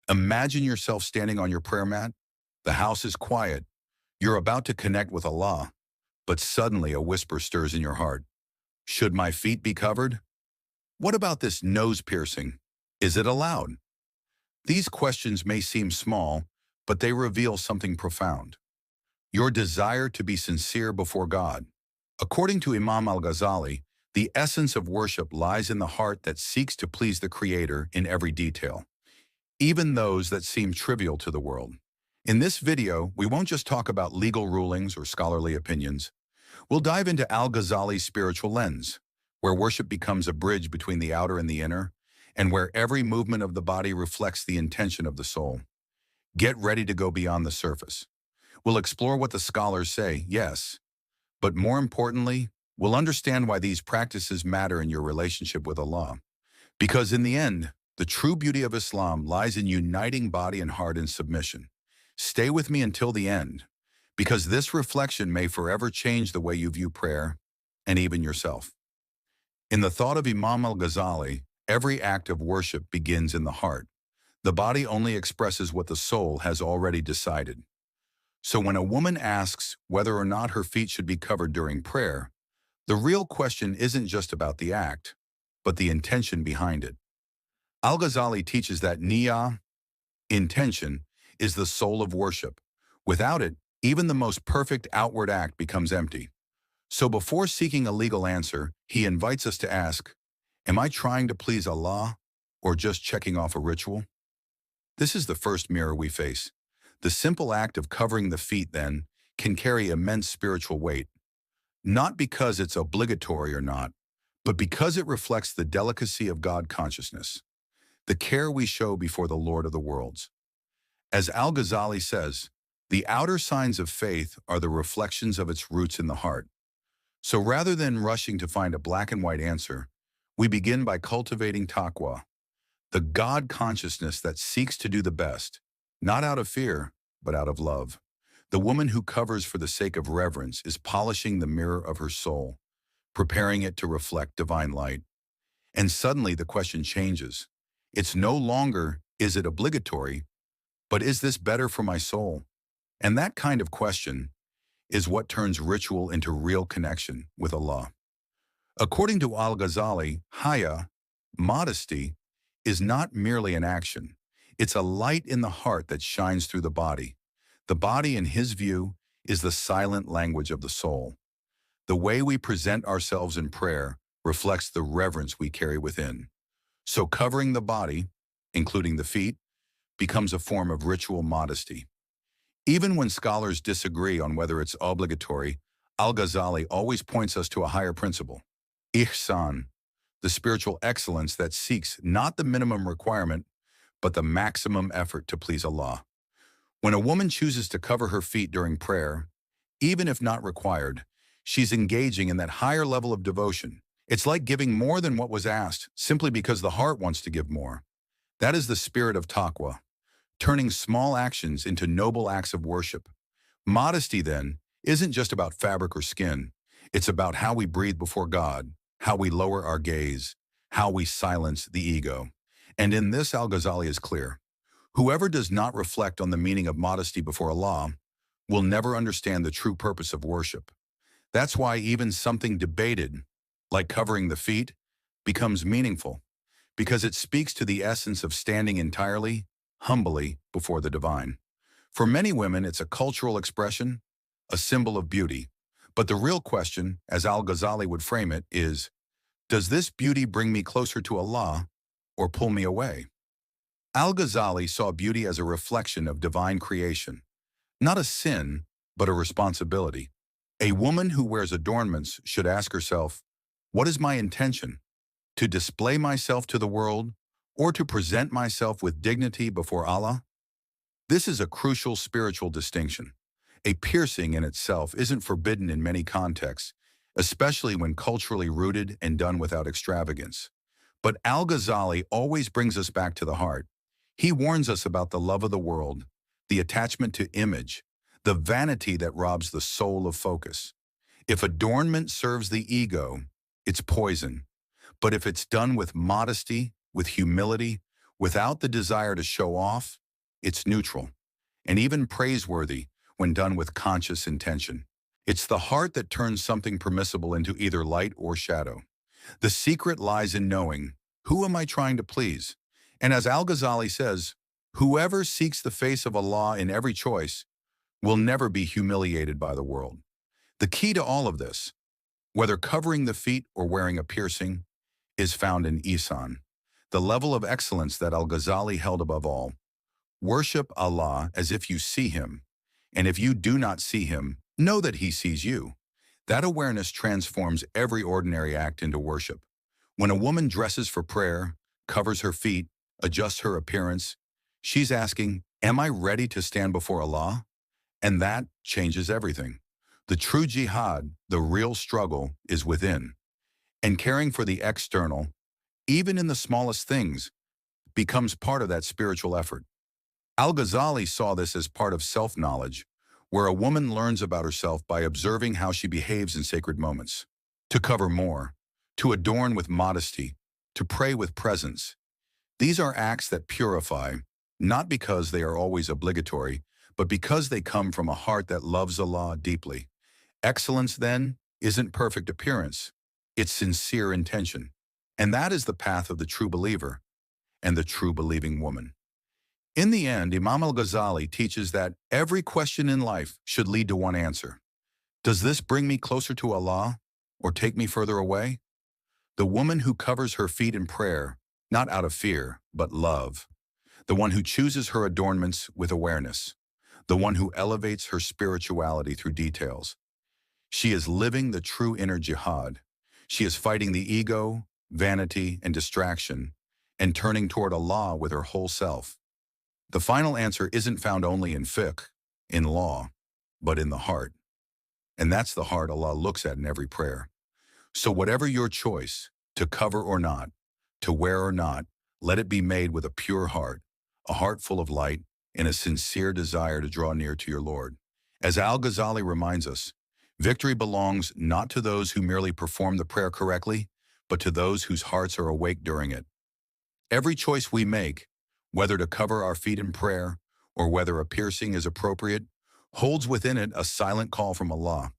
Imagine yourself standing on your prayer mat. The house is quiet. You're about to connect with Allah, but suddenly a whisper stirs in your heart. Should my feet be covered? What about this nose piercing? Is it allowed? These questions may seem small, but they reveal something profound. Your desire to be sincere before God. According to Imam Al-Ghazali, the essence of worship lies in the heart that seeks to please the Creator in every detail, even those that seem trivial to the world. In this video, we won't just talk about legal rulings or scholarly opinions. We'll dive into Al-Ghazali's spiritual lens, where worship becomes a bridge between the outer and the inner, and where every movement of the body reflects the intention of the soul. Get ready to go beyond the surface. We'll explore what the scholars say, yes, but more importantly, we'll understand why these practices matter in your relationship with Allah. Because in the end, the true beauty of Islam lies in uniting body and heart in submission. Stay with me until the end, because this reflection may forever change the way you view prayer and even yourself. In the thought of Imam Al-Ghazali, every act of worship begins in the heart. The body only expresses what the soul has already decided. So when a woman asks whether or not her feet should be covered during prayer, the real question isn't just about the act, but the intention behind it. Al-Ghazali teaches that niyyah, intention, is the soul of worship. Without it, even the most perfect outward act becomes empty. So before seeking a legal answer, he invites us to ask, am I trying to please Allah or just checking off a ritual? This is the first mirror we face. The simple act of covering the feet, then, can carry immense spiritual weight, not because it's obligatory or not, but because it reflects the delicacy of God consciousness, the care we show before the Lord of the worlds. As Al-Ghazali says, the outer signs of faith are the reflections of its roots in the heart. So rather than rushing to find a black and white answer, we begin by cultivating taqwa, the God consciousness that seeks to do the best, not out of fear, but out of love. The woman who covers for the sake of reverence is polishing the mirror of her soul, preparing it to reflect divine light. And suddenly the question changes. It's no longer, is it obligatory, but is this better for my soul? And that kind of question is what turns ritual into real connection with Allah. According to Al-Ghazali, haya, modesty, is not merely an action. It's a light in the heart that shines through the body. The body, in his view, is the silent language of the soul. The way we present ourselves in prayer reflects the reverence we carry within. So covering the body, including the feet, becomes a form of ritual modesty. Even when scholars disagree on whether it's obligatory, Al-Ghazali always points us to a higher principle, ihsan, the spiritual excellence that seeks not the minimum requirement, but the maximum effort to please Allah. When a woman chooses to cover her feet during prayer, even if not required, she's engaging in that higher level of devotion. It's like giving more than what was asked, simply because the heart wants to give more. That is the spirit of taqwa, turning small actions into noble acts of worship. Modesty, then, isn't just about fabric or skin. It's about how we breathe before God, how we lower our gaze, how we silence the ego. And in this, Al-Ghazali is clear. Whoever does not reflect on the meaning of modesty before Allah will never understand the true purpose of worship. That's why even something debated, like covering the feet, becomes meaningful, because it speaks to the essence of standing entirely, humbly before the divine. For many women, it's a cultural expression, a symbol of beauty. But the real question, as Al-Ghazali would frame it, is, does this beauty bring me closer to Allah or pull me away? Al-Ghazali saw beauty as a reflection of divine creation, not a sin, but a responsibility. A woman who wears adornments should ask herself, what is my intention? To display myself to the world, or to present myself with dignity before Allah? This is a crucial spiritual distinction. A piercing in itself isn't forbidden in many contexts, especially when culturally rooted and done without extravagance. But Al-Ghazali always brings us back to the heart. He warns us about the love of the world, the attachment to image, the vanity that robs the soul of focus. If adornment serves the ego, it's poison. But if it's done with modesty, with humility, Without the desire to show off, it's neutral, and even praiseworthy when done with conscious intention. It's the heart that turns something permissible into either light or shadow. The secret lies in knowing, who am I trying to please? And as Al-Ghazali says, whoever seeks the face of Allah in every choice will never be humiliated by the world. The key to all of this, whether covering the feet or wearing a piercing, is found in ihsan, the level of excellence that Al-Ghazali held above all. Worship Allah as if you see Him, and if you do not see Him, know that He sees you. That awareness transforms every ordinary act into worship. When a woman dresses for prayer, covers her feet, adjusts her appearance, she's asking, am I ready to stand before Allah? And that changes everything. The true jihad, the real struggle, is within. And caring for the external, even in the smallest things, becomes part of that spiritual effort. Al-Ghazali saw this as part of self-knowledge, where a woman learns about herself by observing how she behaves in sacred moments. To cover more, to adorn with modesty, to pray with presence. These are acts that purify, not because they are always obligatory, but because they come from a heart that loves Allah deeply. Excellence, then, isn't perfect appearance, it's sincere intention. And that is the path of the true believer and the true believing woman. In the end, Imam Al-Ghazali teaches that every question in life should lead to one answer. Does this bring me closer to Allah or take me further away? The woman who covers her feet in prayer, not out of fear, but love. The one who chooses her adornments with awareness. The one who elevates her spirituality through details. She is living the true inner jihad. She is fighting the ego, vanity, and distraction, and turning toward Allah with her whole self. The final answer isn't found only in fiqh, in law, but in the heart. And that's the heart Allah looks at in every prayer. So whatever your choice, to cover or not, to wear or not, let it be made with a pure heart, a heart full of light, and a sincere desire to draw near to your Lord. As Al-Ghazali reminds us, victory belongs not to those who merely perform the prayer correctly, but to those whose hearts are awake during it. Every choice we make, whether to cover our feet in prayer or whether a piercing is appropriate, holds within it a silent call from Allah,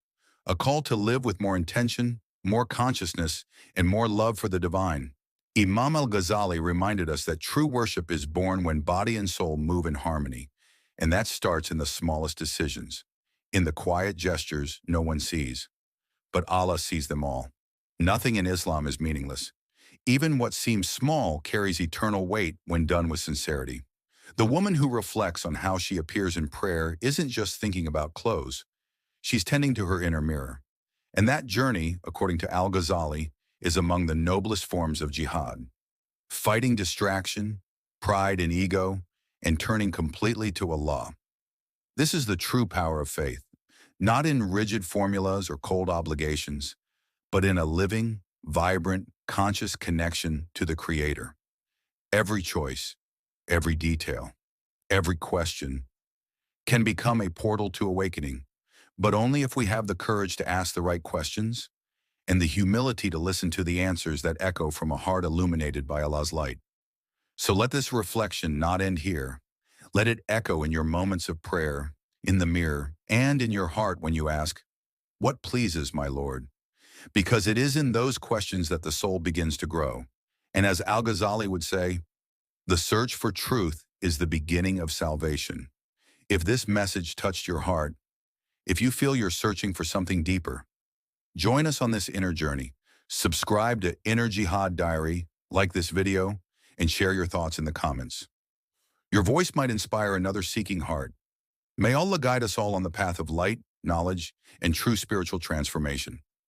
a call to live with more intention, more consciousness, and more love for the divine. Imam Al-Ghazali reminded us that true worship is born when body and soul move in harmony, and that starts in the smallest decisions, in the quiet gestures no one sees. But Allah sees them all. Nothing in Islam is meaningless. Even what seems small carries eternal weight when done with sincerity. The woman who reflects on how she appears in prayer isn't just thinking about clothes. She's tending to her inner mirror. And that journey, according to Al-Ghazali, is among the noblest forms of jihad. Fighting distraction, pride and ego, and turning completely to Allah. This is the true power of faith, not in rigid formulas or cold obligations, but in a living, vibrant, conscious connection to the Creator. Every choice, every detail, every question can become a portal to awakening, but only if we have the courage to ask the right questions and the humility to listen to the answers that echo from a heart illuminated by Allah's light. So let this reflection not end here. Let it echo in your moments of prayer, in the mirror, and in your heart when you ask, "What pleases my Lord?" Because it is in those questions that the soul begins to grow. And as Al-Ghazali would say, the search for truth is the beginning of salvation. If this message touched your heart, if you feel you're searching for something deeper, join us on this inner journey. Subscribe to Inner Jihad Diary, like this video, and share your thoughts in the comments. Your voice might inspire another seeking heart. May Allah guide us all on the path of light, knowledge, and true spiritual transformation.